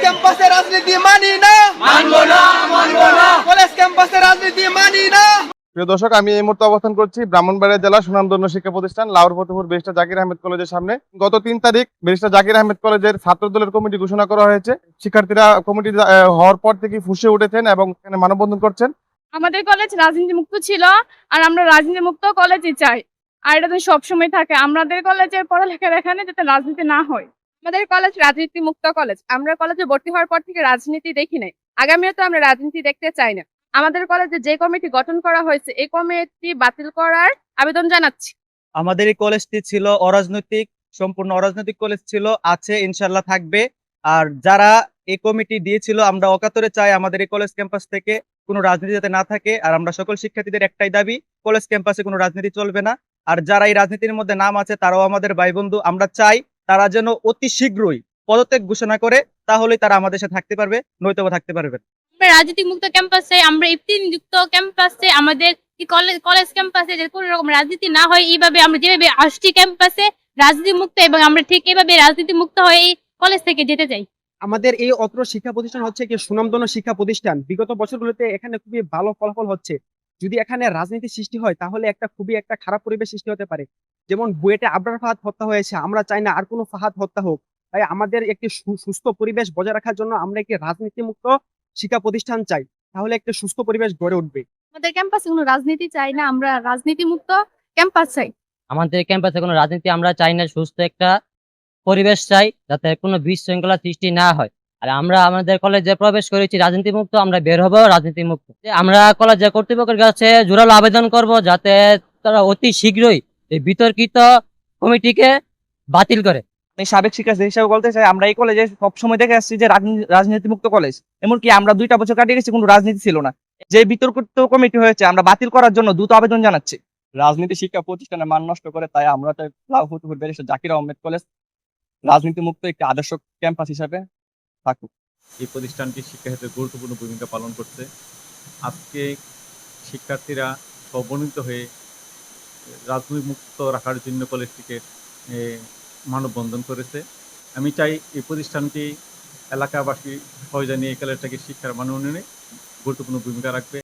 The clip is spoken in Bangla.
ক্যাম্পাসে রাজনীতি মানি না, মানবো না, মানবো না। কলেজ ক্যাম্পাসে রাজনীতি মানি না। প্রিয় দর্শক, আমি এই মুহূর্তে অবস্থান করছি ব্রাহ্মণবাড়িয়া জেলা সুনামধন্য শিক্ষা প্রতিষ্ঠান লাউর ফতেপুর ব্যারিস্টার জাকির আহমেদ কলেজের সামনে। গত 3 তারিখ ব্যারিস্টার জাকির আহমেদ কলেজের ছাত্র দলের কমিটি ঘোষণা করা হয়েছে। শিক্ষার্থীরা কমিটি হওয়ার পর থেকে ফুঁসে উঠেছেন এবং এখানে মানববন্ধন করছেন। আমাদের কলেজ রাজনীতি মুক্ত ছিল, আর আমরা রাজনীতি মুক্ত কলেজই চাই, আর এটা তো সবসময় থাকে। আমাদের কলেজের পড়ালেখার এখানে যাতে রাজনীতি না হয়। আমাদের কলেজ রাজনীতি মুক্ত কলেজ। আমরা কলেজে ভর্তি হওয়ার পর থেকে রাজনীতি দেখি নাই, আগামীও তো আমরা রাজনীতি দেখতে চাই না। আমাদের কলেজে যে কমিটি গঠন করা হয়েছে এই কমিটি বাতিল করার আবেদন জানাচ্ছি। আমাদের এই কলেজটি ছিল অরাজনৈতিক, সম্পূর্ণ অরাজনৈতিক কলেজ ছিল, আছে, ইনশাল্লাহ থাকবে। আর যারা এই কমিটি দিয়েছিল, আমরা অকাতরে চাই আমাদের এই কলেজ ক্যাম্পাস থেকে কোনো রাজনীতি যাতে না থাকে। আর আমরা সকল শিক্ষার্থীদের একটাই দাবি, কলেজ ক্যাম্পাসে কোনো রাজনীতি চলবে না। আর যারা এই রাজনীতির মধ্যে নাম আছে তারাও আমাদের ভাই বন্ধু। আমরা চাই তারা যেন অতি শীঘ্রই পদত্যাগ ঘোষণা করে, তাহলেই তারা আমাদের সাথে থাকতে পারবে, নয়তোবা থাকতে পারবে। আমরা রাজনীতি মুক্ত ক্যাম্পাসে, আমরা ইফতিন যুক্ত ক্যাম্পাসে, আমাদের কলেজ ক্যাম্পাসে যে কোনো রকম রাজনীতি না হয়, এইভাবে আমরা যেভাবে আসছি ক্যাম্পাসে রাজনীতি মুক্ত, এবং আমরা ঠিক এইভাবে রাজনীতি মুক্ত হয়ে এই কলেজ থেকে যেতে চাই। আমাদের এই অত্র শিক্ষা প্রতিষ্ঠান হচ্ছে কি সুনামধন্য শিক্ষা প্রতিষ্ঠান। বিগত বছরগুলোতে এখানে খুবই ভালো ফলাফল হচ্ছে। যদি এখানে রাজনীতি সৃষ্টি হয় তাহলে খুবই একটা খারাপ পরিবেশ সৃষ্টি হতে পারে। যেমন বুয়েটে আবরার ফাহাদ হত্যা হয়েছে, আমরা চাই না আর কোনো ফাহাদ হত্যা হোক। তাই আমাদের একটি সুস্থ পরিবেশ বজায় রাখার জন্য আমরা একটি রাজনীতি মুক্ত শিক্ষা প্রতিষ্ঠান চাই, তাহলে একটি সুস্থ পরিবেশ গড়ে উঠবে। আমাদের ক্যাম্পাসে কোনো রাজনীতি চাই না, আমরা রাজনীতি মুক্ত ক্যাম্পাস চাই। আমাদের ক্যাম্পাসে কোনো রাজনীতি আমরা চাই না, সুস্থ একটা পরিবেশ চাই যাতে কোনো বিশৃঙ্খলা সৃষ্টি না হয়। আর আমরা আমাদের কলেজে প্রবেশ করেছি রাজনীতি মুক্ত, আমরা বের হবো রাজনীতি মুক্ত। আমরা কলেজে কর্তৃপক্ষের কাছে জোরালো আবেদন করব যাতে তারা অতি শীঘ্রই এই বিতর্কিত কমিটিকে বাতিল করে। আমি সাবেক শিক্ষার্থী হিসেবে বলতে চাই, আমরা এই কলেজে সবসময় দেখে আসছি যে রাজনীতি মুক্ত কলেজ। এমনকি আমরা 2টা বছর কাটিয়ে গেছি, কোনো রাজনীতি ছিল না। যে বিতর্কিত কমিটি হয়েছে, আমরা বাতিল করার জন্য দ্রুত আবেদন জানাচ্ছি। রাজনীতি শিক্ষা প্রতিষ্ঠানের মান নষ্ট করে, তাই আমরা চাই লাউ ফতেপুর ব্যারিস্টার জাকির আহমেদ কলেজ রাজনীতি মুক্ত একটি আদর্শ ক্যাম্পাস হিসাবে থাকুক। এই প্রতিষ্ঠানটি শিক্ষাক্ষেত্রে গুরুত্বপূর্ণ ভূমিকা পালন করছে। আজকে শিক্ষার্থীরা সমন্বিত হয়ে রাজনীতি মুক্ত রাখার জন্য কলেজটিকে মানববন্ধন করেছে। আমি চাই এই প্রতিষ্ঠানটি এলাকাবাসী সবাই জানিয়ে এই কলেজটাকে শিক্ষার মান উন্নয়নে গুরুত্বপূর্ণ ভূমিকা রাখবে।